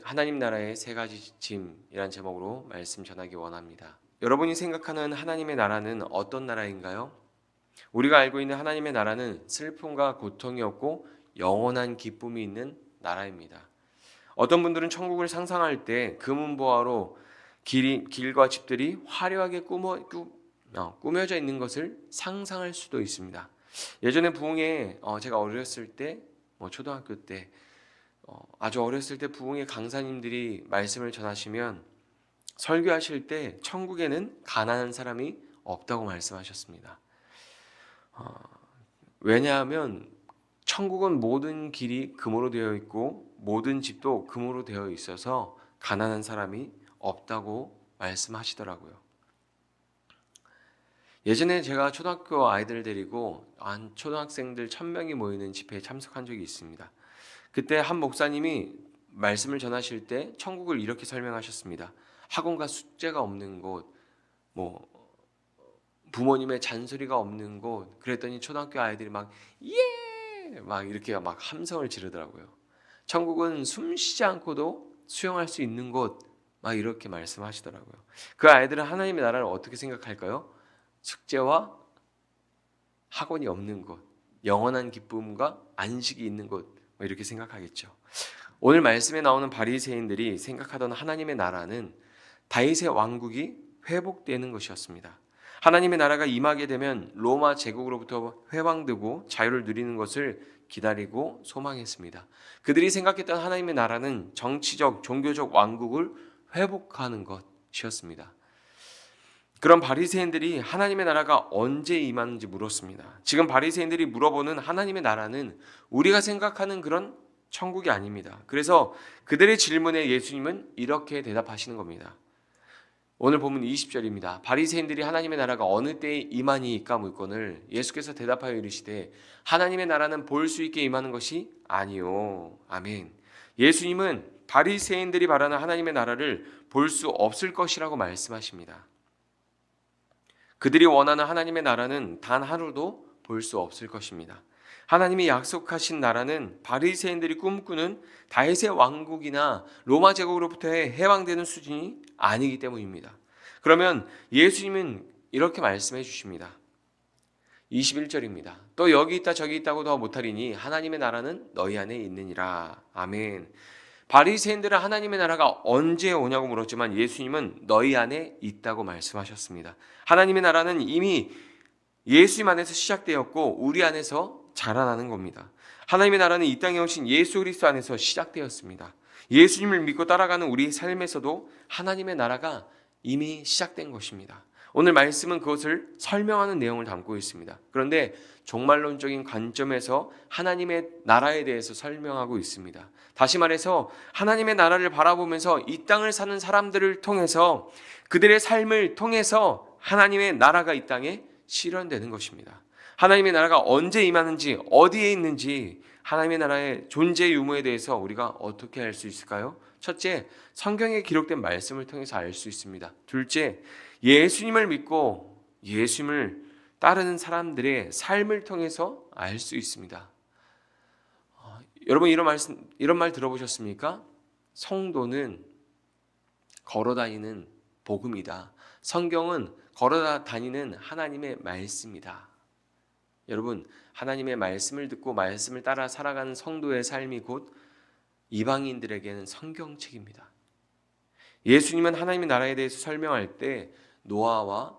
하나님 나라의 세 가지 짐이란 제목으로 말씀 전하기 원합니다. 여러분이 생각하는 하나님의 나라는 어떤 나라인가요? 우리가 알고 있는 하나님의 나라는 슬픔과 고통이 없고 영원한 기쁨이 있는 나라입니다. 어떤 분들은 천국을 상상할 때 금은보화로 길과 집들이 화려하게 꾸며져 있는 것을 상상할 수도 있습니다. 예전에 부흥회 제가 어렸을 때 초등학교 때 아주 어렸을 때 부흥회 강사님들이 말씀을 전하시면 설교하실 때 천국에는 가난한 사람이 없다고 말씀하셨습니다. 왜냐하면 천국은 모든 길이 금으로 되어 있고 모든 집도 금으로 되어 있어서 가난한 사람이 없다고 말씀하시더라고요. 예전에 제가 초등학교 아이들을 데리고 초등학생들 1000명이 모이는 집회에 참석한 적이 있습니다. 그때 한 목사님이 말씀을 전하실 때 천국을 이렇게 설명하셨습니다. 학원과 숙제가 없는 곳, 부모님의 잔소리가 없는 곳. 그랬더니 초등학교 아이들이 막 이렇게 막 함성을 지르더라고요. 천국은 숨 쉬지 않고도 수용할 수 있는 곳, 막 이렇게 말씀하시더라고요. 그 아이들은 하나님의 나라를 어떻게 생각할까요? 숙제와 학원이 없는 곳, 영원한 기쁨과 안식이 있는 곳, 이렇게 생각하겠죠. 오늘 말씀에 나오는 바리새인들이 생각하던 하나님의 나라는 다윗의 왕국이 회복되는 것이었습니다. 하나님의 나라가 임하게 되면 로마 제국으로부터 회방되고 자유를 누리는 것을 기다리고 소망했습니다. 그들이 생각했던 하나님의 나라는 정치적, 종교적 왕국을 회복하는 것이었습니다. 그런 바리새인들이 하나님의 나라가 언제 임하는지 물었습니다. 지금 바리새인들이 물어보는 하나님의 나라는 우리가 생각하는 그런 천국이 아닙니다. 그래서 그들의 질문에 예수님은 이렇게 대답하시는 겁니다. 오늘 본문 20절입니다. 바리새인들이 하나님의 나라가 어느 때에 임하니이까 묻거늘 예수께서 대답하여 이르시되 하나님의 나라는 볼 수 있게 임하는 것이 아니요. 아멘. 예수님은 바리새인들이 바라는 하나님의 나라를 볼 수 없을 것이라고 말씀하십니다. 그들이 원하는 하나님의 나라는 단 하루도 볼 수 없을 것입니다. 하나님이 약속하신 나라는 바리새인들이 꿈꾸는 다윗의 왕국이나 로마 제국으로부터의 해방되는 수준이 아니기 때문입니다. 그러면 예수님은 이렇게 말씀해 주십니다. 21절입니다. 또 여기 있다 저기 있다고 더 못하리니 하나님의 나라는 너희 안에 있느니라. 아멘. 바리새인들은 하나님의 나라가 언제 오냐고 물었지만 예수님은 너희 안에 있다고 말씀하셨습니다. 하나님의 나라는 이미 예수님 안에서 시작되었고 우리 안에서 자라나는 겁니다. 하나님의 나라는 이 땅에 오신 예수 그리스도 안에서 시작되었습니다. 예수님을 믿고 따라가는 우리 삶에서도 하나님의 나라가 이미 시작된 것입니다. 오늘 말씀은 그것을 설명하는 내용을 담고 있습니다. 그런데 종말론적인 관점에서 하나님의 나라에 대해서 설명하고 있습니다. 다시 말해서 하나님의 나라를 바라보면서 이 땅을 사는 사람들을 통해서 그들의 삶을 통해서 하나님의 나라가 이 땅에 실현되는 것입니다. 하나님의 나라가 언제 임하는지 어디에 있는지 하나님의 나라의 존재 유무에 대해서 우리가 어떻게 알 수 있을까요? 첫째, 성경에 기록된 말씀을 통해서 알 수 있습니다. 둘째, 예수님을 믿고 예수님을 따르는 사람들의 삶을 통해서 알 수 있습니다. 여러분 이런 말 들어보셨습니까? 성도는 걸어다니는 복음이다. 성경은 걸어다니는 하나님의 말씀이다. 여러분, 하나님의 말씀을 듣고 말씀을 따라 살아가는 성도의 삶이 곧 이방인들에게는 성경책입니다. 예수님은 하나님의 나라에 대해서 설명할 때 노아와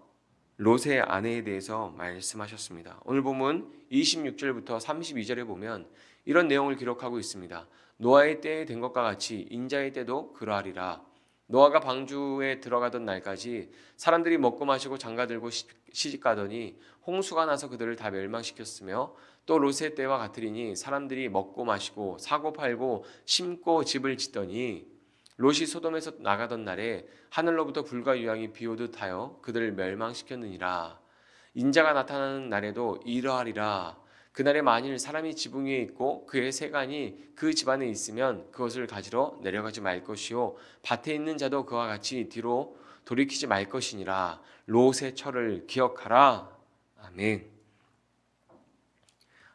롯의 아내에 대해서 말씀하셨습니다. 오늘 본문 26절부터 32절에 보면 이런 내용을 기록하고 있습니다. 노아의 때에 된 것과 같이 인자의 때도 그러하리라. 노아가 방주에 들어가던 날까지 사람들이 먹고 마시고 장가들고 시집가더니 홍수가 나서 그들을 다 멸망시켰으며 또 롯의 때와 같으리니 사람들이 먹고 마시고 사고 팔고 심고 집을 짓더니 롯이 소돔에서 나가던 날에 하늘로부터 불과 유황이 비오듯 하여 그들을 멸망시켰느니라. 인자가 나타나는 날에도 이러하리라. 그날에 만일 사람이 지붕 위에 있고 그의 세간이 그 집안에 있으면 그것을 가지러 내려가지 말 것이요 밭에 있는 자도 그와 같이 뒤로 돌이키지 말 것이니라. 롯의 철을 기억하라. 아멘.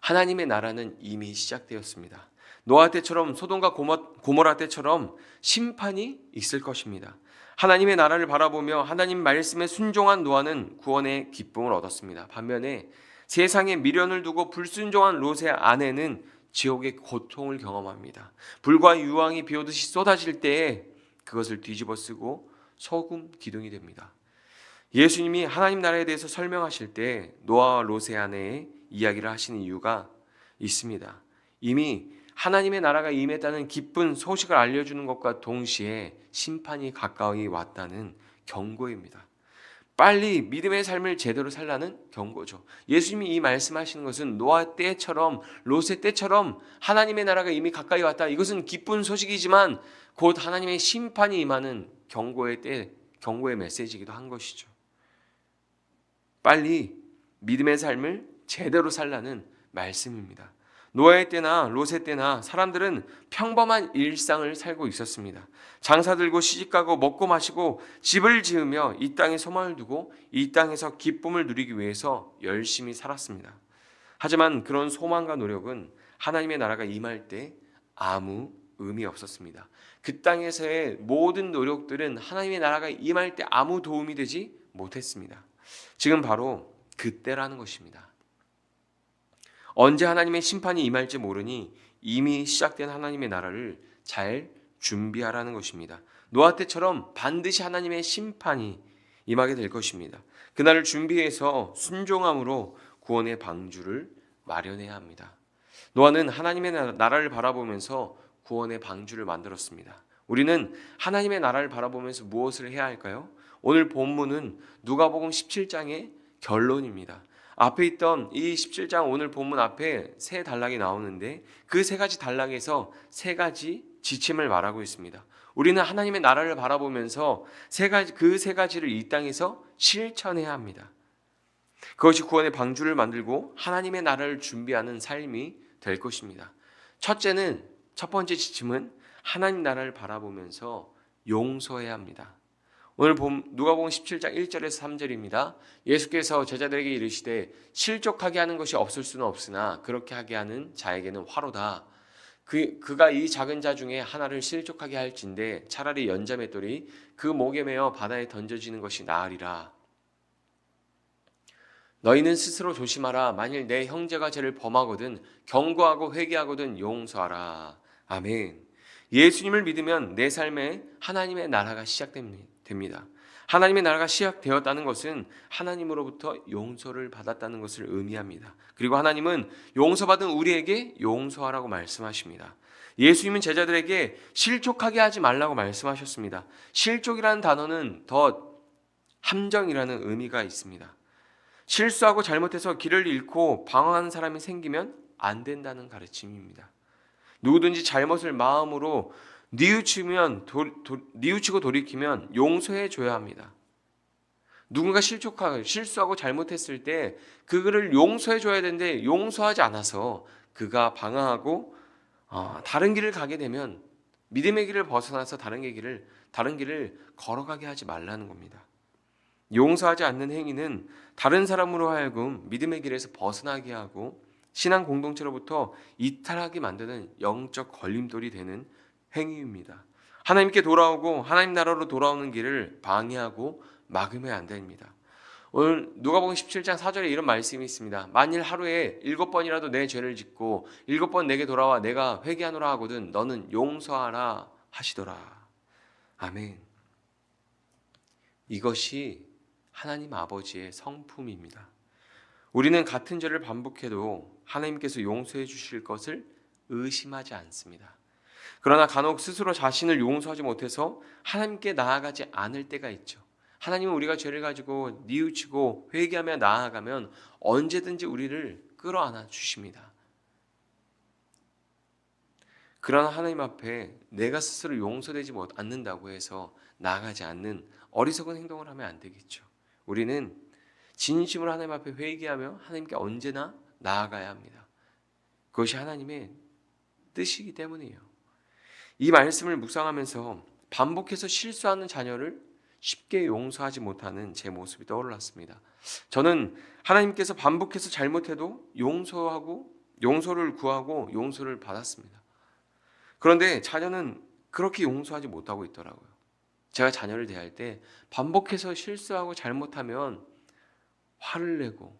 하나님의 나라는 이미 시작되었습니다. 노아 때처럼 소돔과 고모라 때처럼 심판이 있을 것입니다. 하나님의 나라를 바라보며 하나님 말씀에 순종한 노아는 구원의 기쁨을 얻었습니다. 반면에 세상에 미련을 두고 불순종한 롯의 아내는 지옥의 고통을 경험합니다. 불과 유황이 비 오듯이 쏟아질 때에 그것을 뒤집어 쓰고 소금 기둥이 됩니다. 예수님이 하나님 나라에 대해서 설명하실 때 노아와 롯의 아내의 이야기를 하시는 이유가 있습니다. 이미 하나님의 나라가 임했다는 기쁜 소식을 알려주는 것과 동시에 심판이 가까이 왔다는 경고입니다. 빨리 믿음의 삶을 제대로 살라는 경고죠. 예수님이 이 말씀하시는 것은 노아 때처럼 롯의 때처럼 하나님의 나라가 이미 가까이 왔다. 이것은 기쁜 소식이지만 곧 하나님의 심판이 임하는 경고의 때, 경고의 메시지이기도 한 것이죠. 빨리 믿음의 삶을 제대로 살라는 말씀입니다. 노아의 때나 롯의 때나 사람들은 평범한 일상을 살고 있었습니다. 장사 들고 시집가고 먹고 마시고 집을 지으며 이 땅에 소망을 두고 이 땅에서 기쁨을 누리기 위해서 열심히 살았습니다. 하지만 그런 소망과 노력은 하나님의 나라가 임할 때 아무 의미 없었습니다. 그 땅에서의 모든 노력들은 하나님의 나라가 임할 때 아무 도움이 되지 못했습니다. 지금 바로 그때라는 것입니다. 언제 하나님의 심판이 임할지 모르니 이미 시작된 하나님의 나라를 잘 준비하라는 것입니다. 노아 때처럼 반드시 하나님의 심판이 임하게 될 것입니다. 그날을 준비해서 순종함으로 구원의 방주를 마련해야 합니다. 노아는 하나님의 나라를 바라보면서 구원의 방주를 만들었습니다. 우리는 하나님의 나라를 바라보면서 무엇을 해야 할까요? 오늘 본문은 누가복음 17장의 결론입니다. 앞에 있던 이 17장 오늘 본문 앞에 세 단락이 나오는데 그 세 가지 단락에서 세 가지 지침을 말하고 있습니다. 우리는 하나님의 나라를 바라보면서 그 세 가지를 이 땅에서 실천해야 합니다. 그것이 구원의 방주를 만들고 하나님의 나라를 준비하는 삶이 될 것입니다. 첫 번째 지침은 하나님 나라를 바라보면서 용서해야 합니다. 오늘 누가복음 17장 1절에서 3절입니다. 예수께서 제자들에게 이르시되 실족하게 하는 것이 없을 수는 없으나 그렇게 하게 하는 자에게는 화로다. 그가 이 작은 자 중에 하나를 실족하게 할진대 차라리 연자맷돌이 그 목에 매어 바다에 던져지는 것이 나으리라. 너희는 스스로 조심하라. 만일 내 형제가 죄를 범하거든 경고하고 회개하거든 용서하라. 아멘. 예수님을 믿으면 내 삶에 하나님의 나라가 시작됩니다. 하나님의 나라가 시작되었다는 것은 하나님으로부터 용서를 받았다는 것을 의미합니다. 그리고 하나님은 용서받은 우리에게 용서하라고 말씀하십니다. 예수님은 제자들에게 실족하게 하지 말라고 말씀하셨습니다. 실족이라는 단어는 더 함정이라는 의미가 있습니다. 실수하고 잘못해서 길을 잃고 방황하는 사람이 생기면 안 된다는 가르침입니다. 누구든지 잘못을 마음으로 뉘우치고 돌이키면 용서해 줘야 합니다. 누군가 실수하고 잘못했을 때 그거를 용서해 줘야 되는데 용서하지 않아서 그가 방황하고 다른 길을 가게 되면 믿음의 길을 벗어나서 다른 길을 걸어가게 하지 말라는 겁니다. 용서하지 않는 행위는 다른 사람으로 하여금 믿음의 길에서 벗어나게 하고 신앙 공동체로부터 이탈하게 만드는 영적 걸림돌이 되는 행위입니다. 하나님께 돌아오고 하나님 나라로 돌아오는 길을 방해하고 막으면 안 됩니다. 오늘 누가복음 17장 4절에 이런 말씀이 있습니다. 만일 하루에 7번이라도 내 죄를 짓고 7번 내게 돌아와 내가 회개하노라 하거든 너는 용서하라 하시더라. 아멘. 이것이 하나님 아버지의 성품입니다. 우리는 같은 죄를 반복해도 하나님께서 용서해 주실 것을 의심하지 않습니다. 그러나 간혹 스스로 자신을 용서하지 못해서 하나님께 나아가지 않을 때가 있죠. 하나님은 우리가 죄를 가지고 뉘우치고 회개하며 나아가면 언제든지 우리를 끌어안아 주십니다. 그러나 하나님 앞에 내가 스스로 용서되지 않는다고 해서 나아가지 않는 어리석은 행동을 하면 안 되겠죠. 우리는 진심으로 하나님 앞에 회개하며 하나님께 언제나 나아가야 합니다. 그것이 하나님의 뜻이기 때문이에요. 이 말씀을 묵상하면서 반복해서 실수하는 자녀를 쉽게 용서하지 못하는 제 모습이 떠올랐습니다. 저는 하나님께서 반복해서 잘못해도 용서를 구하고 용서를 받았습니다. 그런데 자녀는 그렇게 용서하지 못하고 있더라고요. 제가 자녀를 대할 때 반복해서 실수하고 잘못하면 화를 내고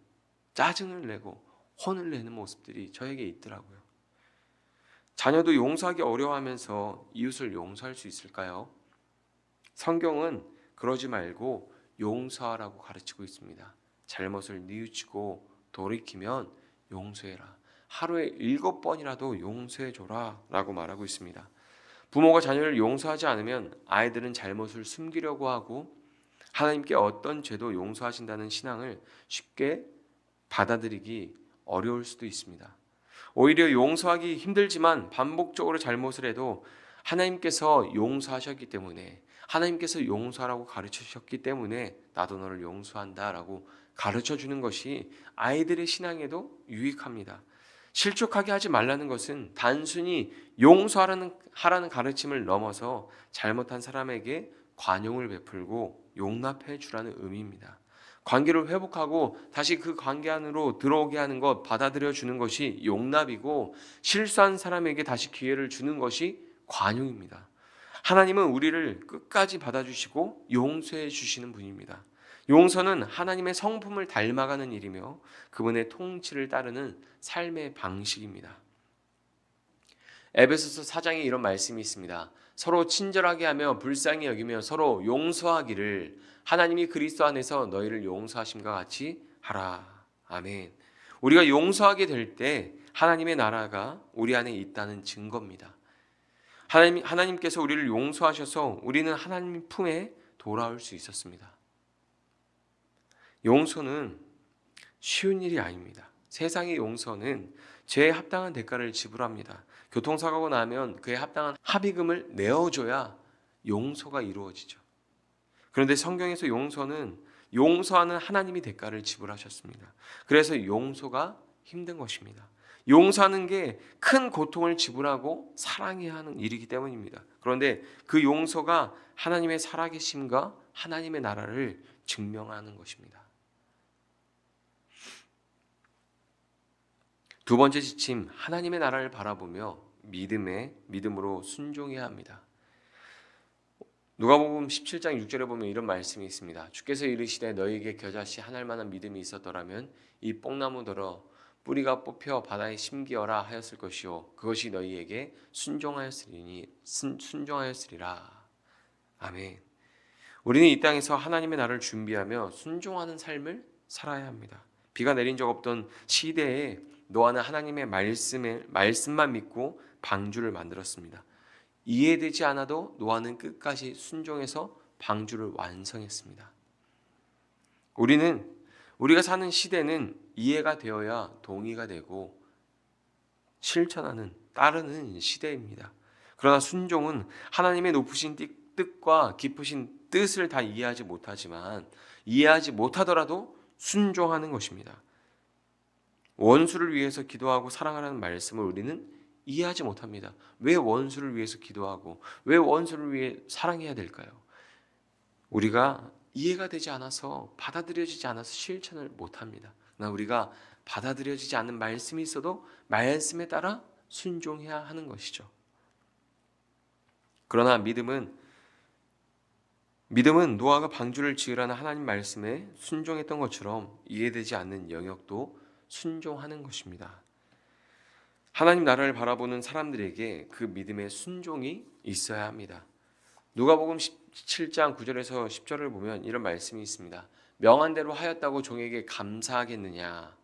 짜증을 내고 혼을 내는 모습들이 저에게 있더라고요. 자녀도 용서하기 어려워하면서 이웃을 용서할 수 있을까요? 성경은 그러지 말고 용서하라고 가르치고 있습니다. 잘못을 뉘우치고 돌이키면 용서해라. 하루에 7번이라도 용서해줘라 라고 말하고 있습니다. 부모가 자녀를 용서하지 않으면 아이들은 잘못을 숨기려고 하고 하나님께 어떤 죄도 용서하신다는 신앙을 쉽게 받아들이기 어려울 수도 있습니다. 오히려 용서하기 힘들지만 반복적으로 잘못을 해도 하나님께서 용서하셨기 때문에, 하나님께서 용서하라고 가르치셨기 때문에 나도 너를 용서한다라고 가르쳐주는 것이 아이들의 신앙에도 유익합니다. 실족하게 하지 말라는 것은 단순히 하라는 가르침을 넘어서 잘못한 사람에게 관용을 베풀고 용납해 주라는 의미입니다. 관계를 회복하고 다시 그 관계 안으로 들어오게 하는 것, 받아들여 주는 것이 용납이고, 실수한 사람에게 다시 기회를 주는 것이 관용입니다. 하나님은 우리를 끝까지 받아주시고 용서해 주시는 분입니다. 용서는 하나님의 성품을 닮아가는 일이며 그분의 통치를 따르는 삶의 방식입니다. 에베소서 4장에 이런 말씀이 있습니다. 서로 친절하게 하며 불쌍히 여기며 서로 용서하기를 하나님이 그리스도 안에서 너희를 용서하심과 같이 하라. 아멘. 우리가 용서하게 될 때 하나님의 나라가 우리 안에 있다는 증거입니다. 하나님께서 우리를 용서하셔서 우리는 하나님 품에 돌아올 수 있었습니다. 용서는 쉬운 일이 아닙니다. 세상의 용서는 죄에 합당한 대가를 지불합니다. 교통사고가 나면 그에 합당한 합의금을 내어줘야 용서가 이루어지죠. 그런데 성경에서 용서는 용서하는 하나님이 대가를 지불하셨습니다. 그래서 용서가 힘든 것입니다. 용서하는 게 큰 고통을 지불하고 사랑해야 하는 일이기 때문입니다. 그런데 그 용서가 하나님의 살아계심과 하나님의 나라를 증명하는 것입니다. 두 번째 지침, 하나님의 나라를 바라보며 믿음으로 순종해야 합니다. 누가복음 17장 6절에 보면 이런 말씀이 있습니다. 주께서 이르시되 너희에게 겨자씨 한 알만한 믿음이 있었더라면 이 뽕나무더러 뿌리가 뽑혀 바다에 심기어라 하였을 것이요 그것이 너희에게 순종하였으리라. 아멘. 우리는 이 땅에서 하나님의 나라를 준비하며 순종하는 삶을 살아야 합니다. 비가 내린 적 없던 시대에 노아는 하나님의 말씀만 믿고 방주를 만들었습니다. 이해되지 않아도 노아는 끝까지 순종해서 방주를 완성했습니다. 우리가 사는 시대는 이해가 되어야 동의가 되고 따르는 시대입니다. 그러나 순종은 하나님의 높으신 뜻과 깊으신 뜻을 다 이해하지 못하더라도 순종하는 것입니다. 원수를 위해서 기도하고 사랑하라는 말씀을 우리는 이해하지 못합니다. 왜 원수를 위해서 기도하고 왜 원수를 위해 사랑해야 될까요? 우리가 이해가 되지 않아서 받아들여지지 않아서 실천을 못합니다. 그러나 우리가 받아들여지지 않는 말씀이 있어도 말씀에 따라 순종해야 하는 것이죠. 그러나 믿음은 노아가 방주를 지으라는 하나님 말씀에 순종했던 것처럼 이해되지 않는 영역도 순종하는 것입니다. 하나님 나라를 바라보는 사람들에게 그 믿음의 순종이 있어야 합니다. 누가복음 17장 9절에서 10절을 보면 이런 말씀이 있습니다. 명한 대로 하였다고 종에게 감사하겠느냐?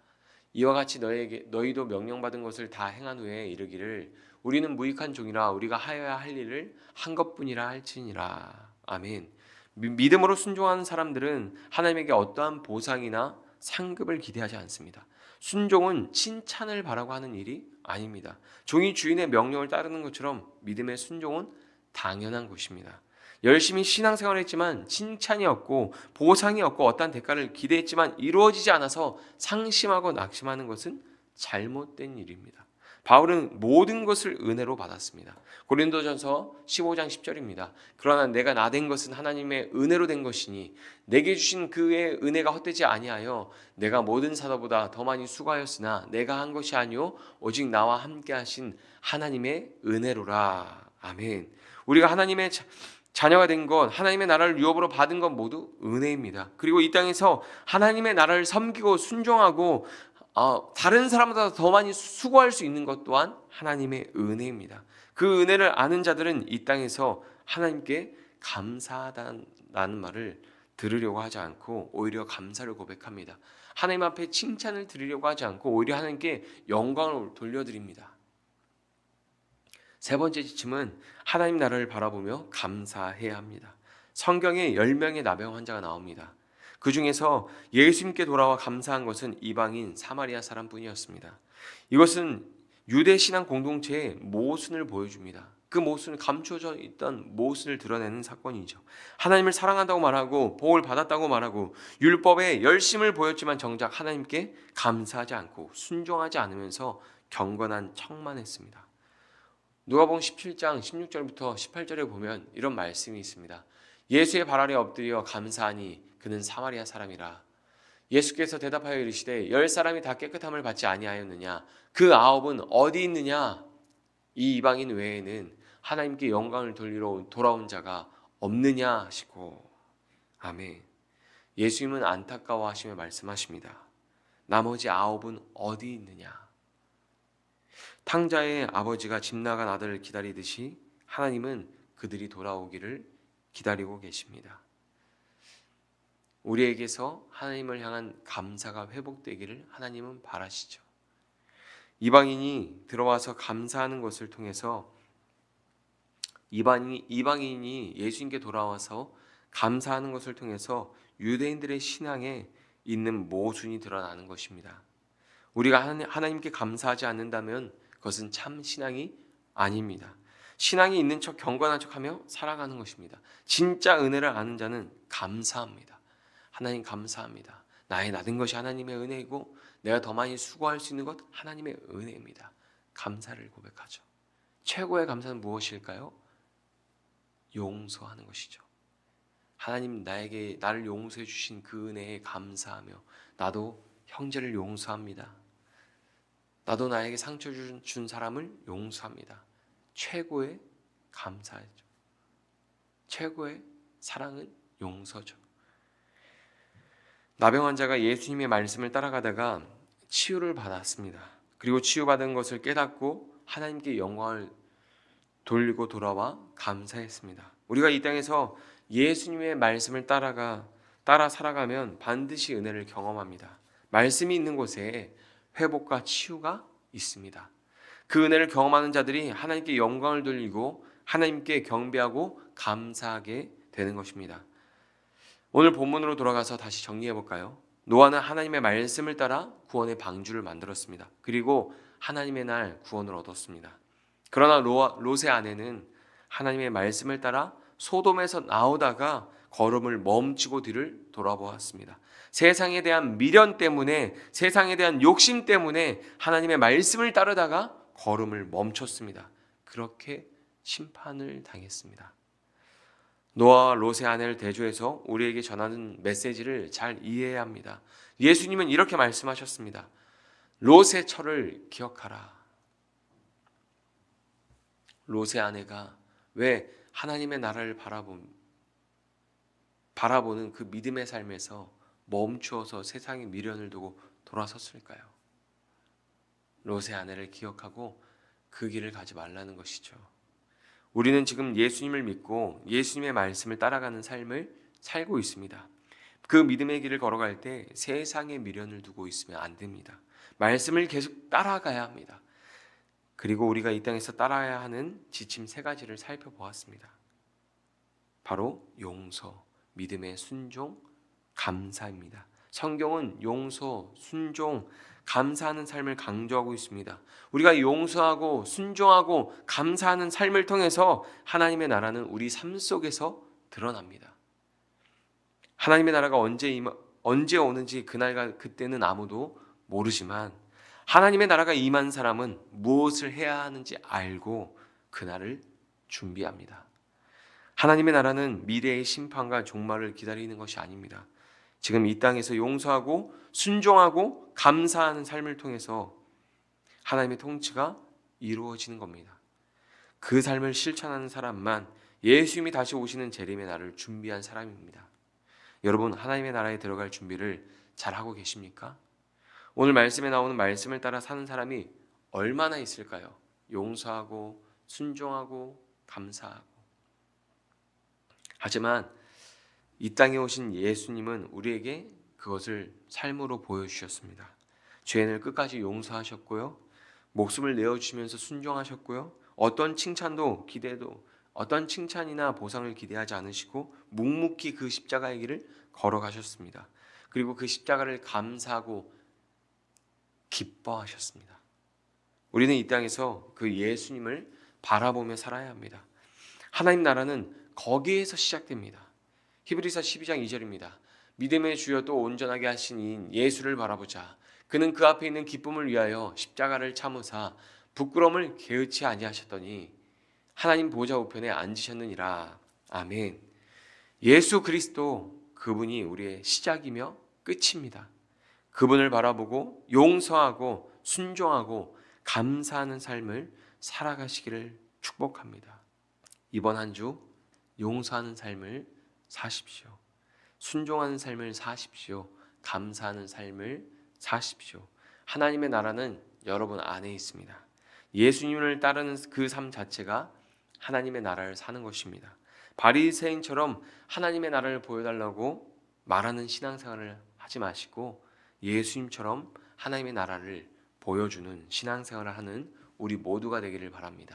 이와 같이 너희도 명령받은 것을 다 행한 후에 이르기를 우리는 무익한 종이라 우리가 하여야 할 일을 한 것뿐이라 할지니라. 아멘. 믿음으로 순종하는 사람들은 하나님에게 어떠한 보상이나 상급을 기대하지 않습니다. 순종은 칭찬을 바라고 하는 일이 아닙니다. 종이 주인의 명령을 따르는 것처럼 믿음의 순종은 당연한 것입니다. 열심히 신앙생활을 했지만 칭찬이 없고 보상이 없고 어떠한 대가를 기대했지만 이루어지지 않아서 상심하고 낙심하는 것은 잘못된 일입니다. 바울은 모든 것을 은혜로 받았습니다. 고린도전서 15장 10절입니다. 그러나 내가 나 된 것은 하나님의 은혜로 된 것이니 내게 주신 그의 은혜가 헛되지 아니하여 내가 모든 사도보다 더 많이 수고하였으나 내가 한 것이 아니요 오직 나와 함께 하신 하나님의 은혜로라. 아멘. 우리가 하나님의 자녀가 된 것, 하나님의 나라를 유업으로 받은 것 모두 은혜입니다. 그리고 이 땅에서 하나님의 나라를 섬기고 순종하고 다른 사람보다 더 많이 수고할 수 있는 것 또한 하나님의 은혜입니다. 그 은혜를 아는 자들은 이 땅에서 하나님께 감사하다는 말을 들으려고 하지 않고 오히려 감사를 고백합니다. 하나님 앞에 칭찬을 드리려고 하지 않고 오히려 하나님께 영광을 돌려드립니다. 세 번째 지침은 하나님 나라를 바라보며 감사해야 합니다. 성경에 10명의 나병 환자가 나옵니다. 그 중에서 예수님께 돌아와 감사한 것은 이방인 사마리아 사람뿐이었습니다. 이것은 유대 신앙 공동체의 모순을 보여줍니다. 그 모순을 감춰져 있던 모순을 드러내는 사건이죠. 하나님을 사랑한다고 말하고 복을 받았다고 말하고 율법에 열심을 보였지만 정작 하나님께 감사하지 않고 순종하지 않으면서 경건한 척만 했습니다. 누가복음 17장 16절부터 18절에 보면 이런 말씀이 있습니다. 예수의 발 아래 엎드려 감사하니 그는 사마리아 사람이라. 예수께서 대답하여 이르시되 10사람이 다 깨끗함을 받지 아니하였느냐? 그 9은 어디 있느냐? 이 이방인 외에는 하나님께 영광을 돌리러 돌아온 자가 없느냐 하시고. 아멘. 예수님은 안타까워하시며 말씀하십니다. 나머지 9은 어디 있느냐? 탕자의 아버지가 집 나간 아들을 기다리듯이 하나님은 그들이 돌아오기를 기다리고 계십니다. 우리에게서 하나님을 향한 감사가 회복되기를 하나님은 바라시죠. 이방인이 들어와서 감사하는 것을 통해서 이방인이 예수님께 돌아와서 감사하는 것을 통해서 유대인들의 신앙에 있는 모순이 드러나는 것입니다. 우리가 하나님께 감사하지 않는다면 그것은 참 신앙이 아닙니다. 신앙이 있는 척 경건한 척하며 살아가는 것입니다. 진짜 은혜를 아는 자는 감사합니다. 하나님 감사합니다. 나의 나된 것이 하나님의 은혜이고 내가 더 많이 수고할 수 있는 것 하나님의 은혜입니다. 감사를 고백하죠. 최고의 감사는 무엇일까요? 용서하는 것이죠. 하나님 나를 용서해 주신 그 은혜에 감사하며 나도 형제를 용서합니다. 나도 나에게 상처 준 사람을 용서합니다. 최고의 감사죠. 최고의 사랑은 용서죠. 나병 환자가 예수님의 말씀을 따라가다가 치유를 받았습니다. 그리고 치유받은 것을 깨닫고 하나님께 영광을 돌리고 돌아와 감사했습니다. 우리가 이 땅에서 예수님의 말씀을 따라 살아가면 반드시 은혜를 경험합니다. 말씀이 있는 곳에 회복과 치유가 있습니다. 그 은혜를 경험하는 자들이 하나님께 영광을 돌리고 하나님께 경배하고 감사하게 되는 것입니다. 오늘 본문으로 돌아가서 다시 정리해 볼까요? 노아는 하나님의 말씀을 따라 구원의 방주를 만들었습니다. 그리고 하나님의 날 구원을 얻었습니다. 그러나 롯의 아내는 하나님의 말씀을 따라 소돔에서 나오다가 걸음을 멈추고 뒤를 돌아보았습니다. 세상에 대한 미련 때문에, 세상에 대한 욕심 때문에 하나님의 말씀을 따르다가 걸음을 멈췄습니다. 그렇게 심판을 당했습니다. 노아와 롯의 아내를 대조해서 우리에게 전하는 메시지를 잘 이해해야 합니다. 예수님은 이렇게 말씀하셨습니다. 롯의 철을 기억하라. 롯의 아내가 왜 하나님의 나라를 바라보는 그 믿음의 삶에서 멈추어서 세상의 미련을 두고 돌아섰을까요? 롯의 아내를 기억하고 그 길을 가지 말라는 것이죠. 우리는 지금 예수님을 믿고 예수님의 말씀을 따라가는 삶을 살고 있습니다. 그 믿음의 길을 걸어갈 때 세상의 미련을 두고 있으면 안 됩니다. 말씀을 계속 따라가야 합니다. 그리고 우리가 이 땅에서 따라야 하는 지침 3가지를 살펴보았습니다. 바로 용서, 믿음의 순종, 감사입니다. 성경은 용서, 순종, 감사하는 삶을 강조하고 있습니다. 우리가 용서하고 순종하고 감사하는 삶을 통해서 하나님의 나라는 우리 삶 속에서 드러납니다. 하나님의 나라가 언제 오는지 그날과 그때는 아무도 모르지만 하나님의 나라가 임한 사람은 무엇을 해야 하는지 알고 그날을 준비합니다. 하나님의 나라는 미래의 심판과 종말을 기다리는 것이 아닙니다. 지금 이 땅에서 용서하고 순종하고 감사하는 삶을 통해서 하나님의 통치가 이루어지는 겁니다. 그 삶을 실천하는 사람만 예수님이 다시 오시는 재림의 날을 준비한 사람입니다. 여러분, 하나님의 나라에 들어갈 준비를 잘하고 계십니까? 오늘 말씀에 나오는 말씀을 따라 사는 사람이 얼마나 있을까요? 용서하고 순종하고 감사하고. 하지만 이 땅에 오신 예수님은 우리에게 그것을 삶으로 보여주셨습니다. 죄인을 끝까지 용서하셨고요. 목숨을 내어주시면서 순종하셨고요. 어떤 칭찬도 기대도 어떤 칭찬이나 보상을 기대하지 않으시고 묵묵히 그 십자가의 길을 걸어가셨습니다. 그리고 그 십자가를 감사하고 기뻐하셨습니다. 우리는 이 땅에서 그 예수님을 바라보며 살아야 합니다. 하나님 나라는 거기에서 시작됩니다. 히브리서 12장 2절입니다. 믿음의 주여 또 온전하게 하신 이인 예수를 바라보자. 그는 그 앞에 있는 기쁨을 위하여 십자가를 참으사 부끄러움을 게으치 아니하셨더니 하나님 보좌 우편에 앉으셨느니라. 아멘. 예수 그리스도 그분이 우리의 시작이며 끝입니다. 그분을 바라보고 용서하고 순종하고 감사하는 삶을 살아가시기를 축복합니다. 이번 한 주 용서하는 삶을 사십시오. 순종하는 삶을 사십시오. 감사하는 삶을 사십시오. 하나님의 나라는 여러분 안에 있습니다. 예수님을 따르는 그 삶 자체가 하나님의 나라를 사는 것입니다. 바리새인처럼 하나님의 나라를 보여달라고 말하는 신앙생활을 하지 마시고 예수님처럼 하나님의 나라를 보여주는 신앙생활을 하는 우리 모두가 되기를 바랍니다.